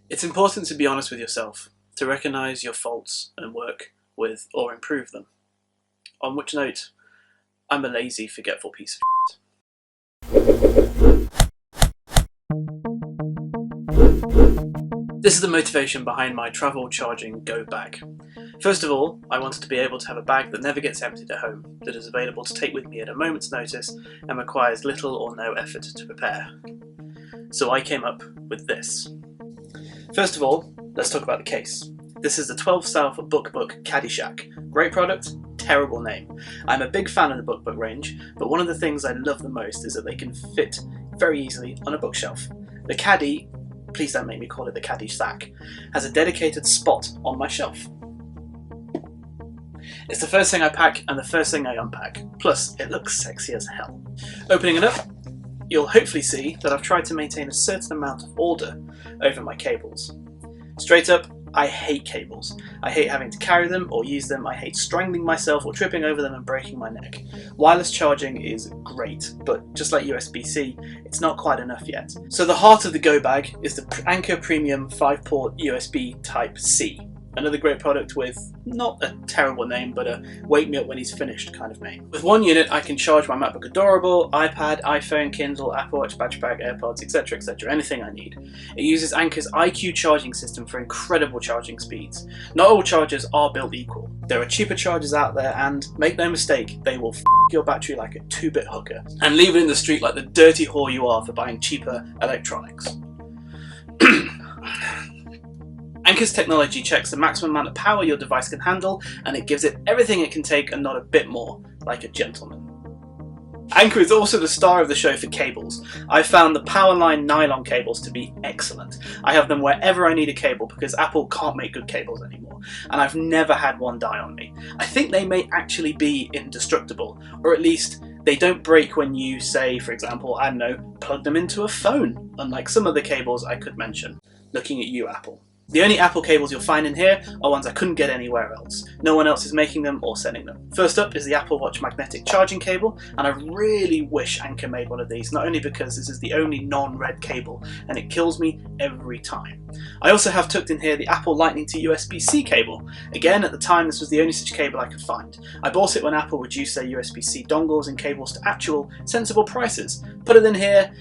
It's important to be honest with yourself, to recognise your faults and work with or improve them. On which note, I'm a lazy, forgetful piece of shit. This is the motivation behind my travel charging go bag. First of all, I wanted to be able to have a bag that never gets emptied at home, that is available to take with me at a moment's notice and requires little or no effort to prepare. So I came up with this. First of all, let's talk about the case. This is the TwelveSouth BookBook CaddySack. Great product, terrible name. I'm a big fan of the BookBook range, but one of the things I love the most is that they can fit very easily on a bookshelf. The Caddy, please don't make me call it the CaddySack, has a dedicated spot on my shelf. It's the first thing I pack and the first thing I unpack, plus it looks sexy as hell. Opening it up, you'll hopefully see that I've tried to maintain a certain amount of order over my cables. Straight up, I hate cables. I hate having to carry them or use them. I hate strangling myself or tripping over them and breaking my neck. Wireless charging is great, but just like USB-C, it's not quite enough yet. So the heart of the go bag is the Anker Premium 5-port USB Type-C. Another great product with not a terrible name, but a wake me up when he's finished kind of name. With one unit, I can charge my MacBook Adorable, iPad, iPhone, Kindle, Apple Watch, battery pack, AirPods, etc, etc, anything I need. It uses Anker's IQ charging system for incredible charging speeds. Not all chargers are built equal. There are cheaper chargers out there and, make no mistake, they will f your battery like a 2-bit hooker and leave it in the street like the dirty whore you are for buying cheaper electronics. Anker's technology checks the maximum amount of power your device can handle, and it gives it everything it can take and not a bit more, like a gentleman. Anker is also the star of the show for cables. I found the Powerline Nylon cables to be excellent. I have them wherever I need a cable because Apple can't make good cables anymore, and I've never had one die on me. I think they may actually be indestructible, or at least they don't break when you, say, for example, I don't know, plug them into a phone, unlike some other cables I could mention. Looking at you, Apple. The only Apple cables you'll find in here are ones I couldn't get anywhere else. No one else is making them or selling them. First up is the Apple Watch magnetic charging cable, and I really wish Anker made one of these, not only because this is the only non-red cable and it kills me every time. I also have tucked in here the Apple Lightning to USB-C cable. Again, at the time this was the only such cable I could find. I bought it when Apple reduced their USB-C dongles and cables to actual sensible prices. Put it in here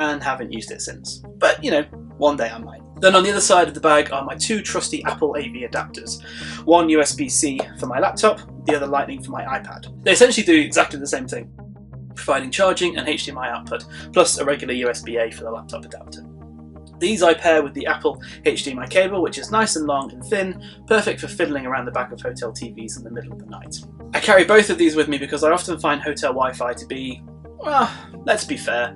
and haven't used it since. But you know, one day I might. Then on the other side of the bag are my two trusty Apple AV adapters. One USB-C for my laptop, the other Lightning for my iPad. They essentially do exactly the same thing, providing charging and HDMI output, plus a regular USB-A for the laptop adapter. These I pair with the Apple HDMI cable, which is nice and long and thin, perfect for fiddling around the back of hotel TVs in the middle of the night. I carry both of these with me because I often find hotel Wi-Fi to be, well, let's be fair,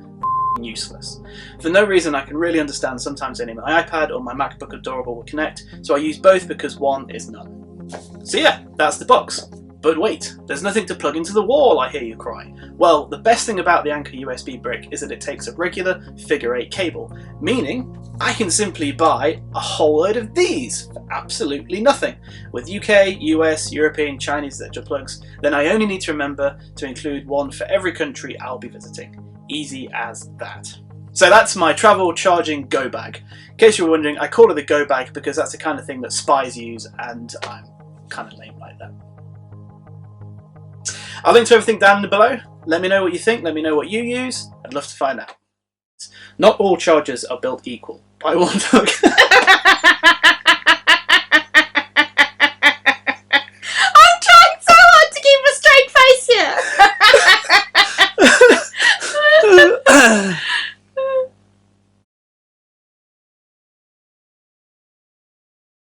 useless. For no reason I can really understand sometimes only my iPad or my MacBook Adorable will connect, so I use both because one is none. So yeah, that's the box. But wait, there's nothing to plug into the wall, I hear you cry. Well, the best thing about the Anker USB brick is that it takes a regular figure 8 cable, meaning I can simply buy a whole load of these for absolutely nothing. With UK, US, European, Chinese, etc. plugs, then I only need to remember to include one for every country I'll be visiting. Easy as that. So that's my travel charging go bag. In case you were wondering, I call it the go bag because that's the kind of thing that spies use, and I'm kind of lame like that. I'll link to everything down below. Let me know what you think, let me know what you use. I'd love to find out. Not all chargers are built equal. I won't look.